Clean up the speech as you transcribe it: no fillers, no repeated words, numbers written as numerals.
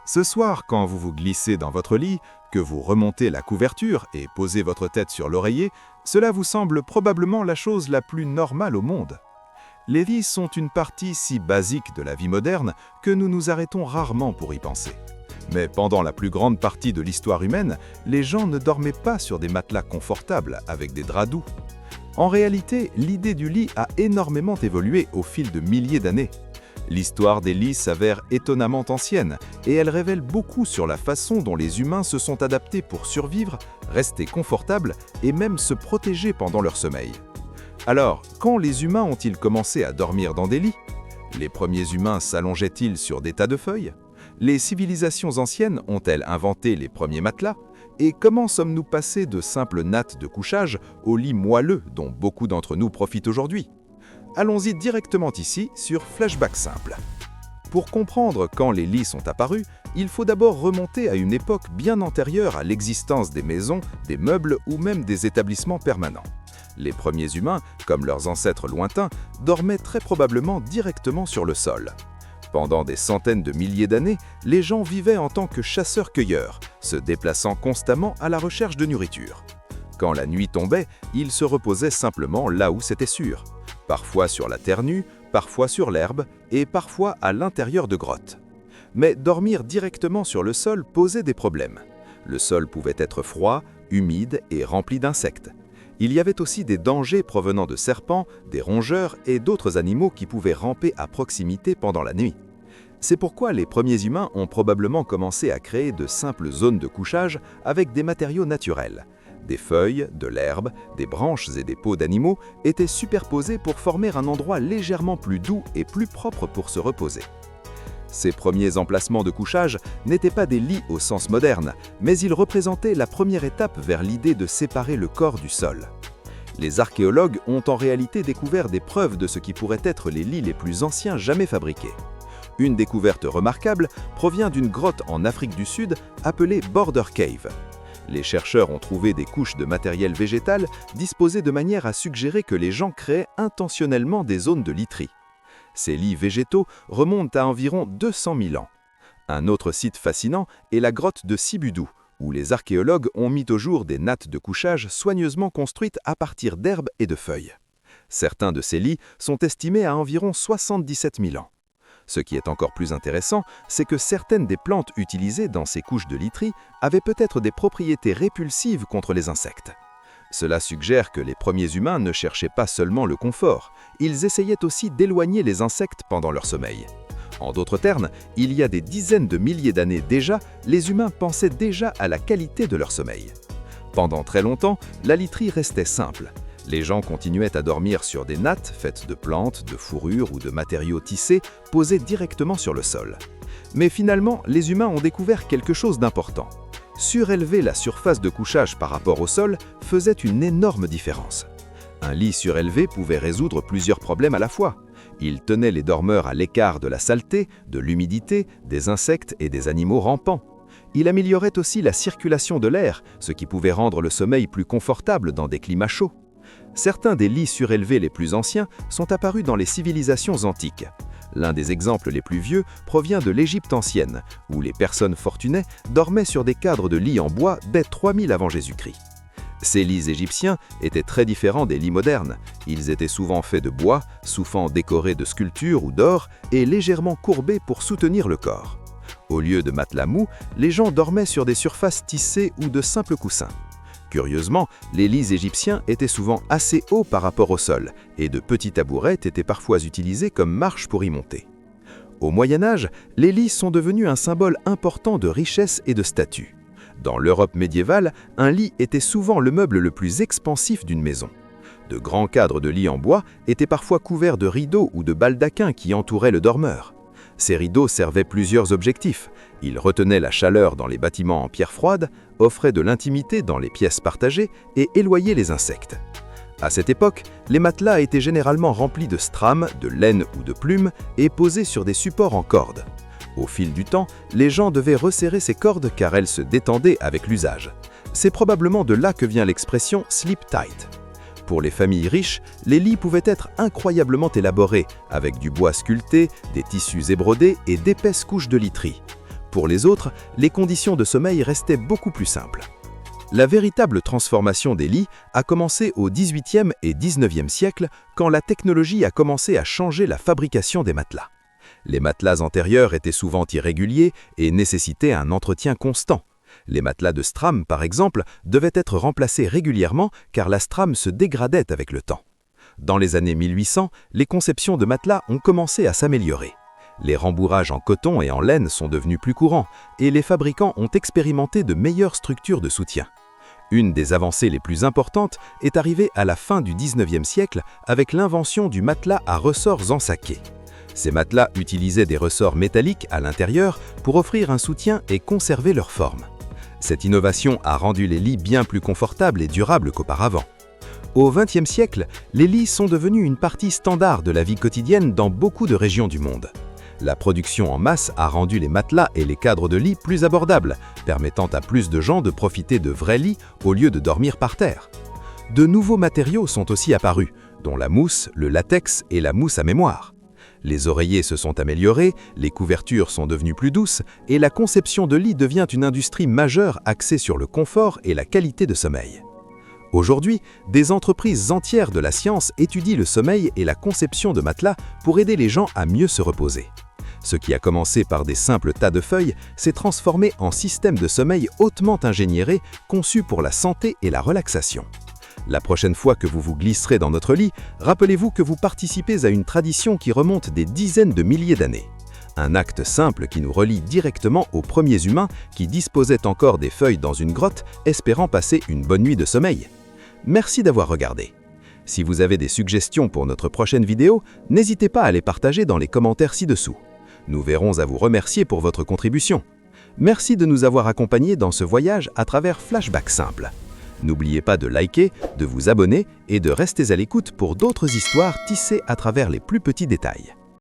Ce soir, quand vous vous glissez dans votre lit, que vous remontez la couverture et posez votre tête sur l'oreiller, cela vous semble probablement la chose la plus normale au monde. Les lits sont une partie si basique de la vie moderne que nous nous arrêtons rarement pour y penser. Mais pendant la plus grande partie de l'histoire humaine, les gens ne dormaient pas sur des matelas confortables avec des draps doux. En réalité, l'idée du lit a énormément évolué au fil de milliers d'années. L'histoire des lits s'avère étonnamment ancienne et elle révèle beaucoup sur la façon dont les humains se sont adaptés pour survivre, rester confortables et même se protéger pendant leur sommeil. Alors, quand les humains ont-ils commencé à dormir dans des lits? Les premiers humains s'allongeaient-ils sur des tas de feuilles? Les civilisations anciennes ont-elles inventé les premiers matelas? Et comment sommes-nous passés de simples nattes de couchage aux lits moelleux dont beaucoup d'entre nous profitent aujourd'hui? Allons-y directement ici sur Flashback Simple. Pour comprendre quand les lits sont apparus, il faut d'abord remonter à une époque bien antérieure à l'existence des maisons, des meubles ou même des établissements permanents. Les premiers humains, comme leurs ancêtres lointains, dormaient très probablement directement sur le sol. Pendant des centaines de milliers d'années, les gens vivaient en tant que chasseurs-cueilleurs, se déplaçant constamment à la recherche de nourriture. Quand la nuit tombait, ils se reposaient simplement là où c'était sûr. Parfois sur la terre nue, parfois sur l'herbe et parfois à l'intérieur de grottes. Mais dormir directement sur le sol posait des problèmes. Le sol pouvait être froid, humide et rempli d'insectes. Il y avait aussi des dangers provenant de serpents, des rongeurs et d'autres animaux qui pouvaient ramper à proximité pendant la nuit. C'est pourquoi les premiers humains ont probablement commencé à créer de simples zones de couchage avec des matériaux naturels. Des feuilles, de l'herbe, des branches et des peaux d'animaux étaient superposés pour former un endroit légèrement plus doux et plus propre pour se reposer. Ces premiers emplacements de couchage n'étaient pas des lits au sens moderne, mais ils représentaient la première étape vers l'idée de séparer le corps du sol. Les archéologues ont en réalité découvert des preuves de ce qui pourraient être les lits les plus anciens jamais fabriqués. Une découverte remarquable provient d'une grotte en Afrique du Sud appelée Border Cave. Les chercheurs ont trouvé des couches de matériel végétal disposées de manière à suggérer que les gens créaient intentionnellement des zones de literie. Ces lits végétaux remontent à environ 200 000 ans. Un autre site fascinant est la grotte de Sibudu, où les archéologues ont mis au jour des nattes de couchage soigneusement construites à partir d'herbes et de feuilles. Certains de ces lits sont estimés à environ 77 000 ans. Ce qui est encore plus intéressant, c'est que certaines des plantes utilisées dans ces couches de literie avaient peut-être des propriétés répulsives contre les insectes. Cela suggère que les premiers humains ne cherchaient pas seulement le confort, ils essayaient aussi d'éloigner les insectes pendant leur sommeil. En d'autres termes, il y a des dizaines de milliers d'années déjà, les humains pensaient déjà à la qualité de leur sommeil. Pendant très longtemps, la literie restait simple. Les gens continuaient à dormir sur des nattes faites de plantes, de fourrures ou de matériaux tissés posés directement sur le sol. Mais finalement, les humains ont découvert quelque chose d'important. Surélever la surface de couchage par rapport au sol faisait une énorme différence. Un lit surélevé pouvait résoudre plusieurs problèmes à la fois. Il tenait les dormeurs à l'écart de la saleté, de l'humidité, des insectes et des animaux rampants. Il améliorait aussi la circulation de l'air, ce qui pouvait rendre le sommeil plus confortable dans des climats chauds. Certains des lits surélevés les plus anciens sont apparus dans les civilisations antiques. L'un des exemples les plus vieux provient de l'Égypte ancienne, où les personnes fortunées dormaient sur des cadres de lits en bois dès 3000 avant Jésus-Christ. Ces lits égyptiens étaient très différents des lits modernes. Ils étaient souvent faits de bois, souvent décorés de sculptures ou d'or et légèrement courbés pour soutenir le corps. Au lieu de matelas mous, les gens dormaient sur des surfaces tissées ou de simples coussins. Curieusement, les lits égyptiens étaient souvent assez hauts par rapport au sol, et de petits tabourets étaient parfois utilisés comme marches pour y monter. Au Moyen-Âge, les lits sont devenus un symbole important de richesse et de statut. Dans l'Europe médiévale, un lit était souvent le meuble le plus expansif d'une maison. De grands cadres de lits en bois étaient parfois couverts de rideaux ou de baldaquins qui entouraient le dormeur. Ces rideaux servaient plusieurs objectifs. Ils retenaient la chaleur dans les bâtiments en pierre froide, offraient de l'intimité dans les pièces partagées et éloignaient les insectes. À cette époque, les matelas étaient généralement remplis de strames, de laine ou de plumes et posés sur des supports en corde. Au fil du temps, les gens devaient resserrer ces cordes car elles se détendaient avec l'usage. C'est probablement de là que vient l'expression « sleep tight ». Pour les familles riches, les lits pouvaient être incroyablement élaborés, avec du bois sculpté, des tissus ébrodés et d'épaisses couches de literie. Pour les autres, les conditions de sommeil restaient beaucoup plus simples. La véritable transformation des lits a commencé au XVIIIe et XIXe siècle quand la technologie a commencé à changer la fabrication des matelas. Les matelas antérieurs étaient souvent irréguliers et nécessitaient un entretien constant. Les matelas de Stram, par exemple, devaient être remplacés régulièrement car la Stram se dégradait avec le temps. Dans les années 1800, les conceptions de matelas ont commencé à s'améliorer. Les rembourrages en coton et en laine sont devenus plus courants et les fabricants ont expérimenté de meilleures structures de soutien. Une des avancées les plus importantes est arrivée à la fin du XIXe siècle avec l'invention du matelas à ressorts ensaqués. Ces matelas utilisaient des ressorts métalliques à l'intérieur pour offrir un soutien et conserver leur forme. Cette innovation a rendu les lits bien plus confortables et durables qu'auparavant. Au XXe siècle, les lits sont devenus une partie standard de la vie quotidienne dans beaucoup de régions du monde. La production en masse a rendu les matelas et les cadres de lit plus abordables, permettant à plus de gens de profiter de vrais lits au lieu de dormir par terre. De nouveaux matériaux sont aussi apparus, dont la mousse, le latex et la mousse à mémoire. Les oreillers se sont améliorés, les couvertures sont devenues plus douces et la conception de lits devient une industrie majeure axée sur le confort et la qualité de sommeil. Aujourd'hui, des entreprises entières de la science étudient le sommeil et la conception de matelas pour aider les gens à mieux se reposer. Ce qui a commencé par des simples tas de feuilles s'est transformé en système de sommeil hautement ingénieré conçu pour la santé et la relaxation. La prochaine fois que vous vous glisserez dans notre lit, rappelez-vous que vous participez à une tradition qui remonte des dizaines de milliers d'années. Un acte simple qui nous relie directement aux premiers humains qui disposaient encore des feuilles dans une grotte, espérant passer une bonne nuit de sommeil. Merci d'avoir regardé. Si vous avez des suggestions pour notre prochaine vidéo, n'hésitez pas à les partager dans les commentaires ci-dessous. Nous verrons à vous remercier pour votre contribution. Merci de nous avoir accompagnés dans ce voyage à travers Flashback Simple. N'oubliez pas de liker, de vous abonner et de rester à l'écoute pour d'autres histoires tissées à travers les plus petits détails.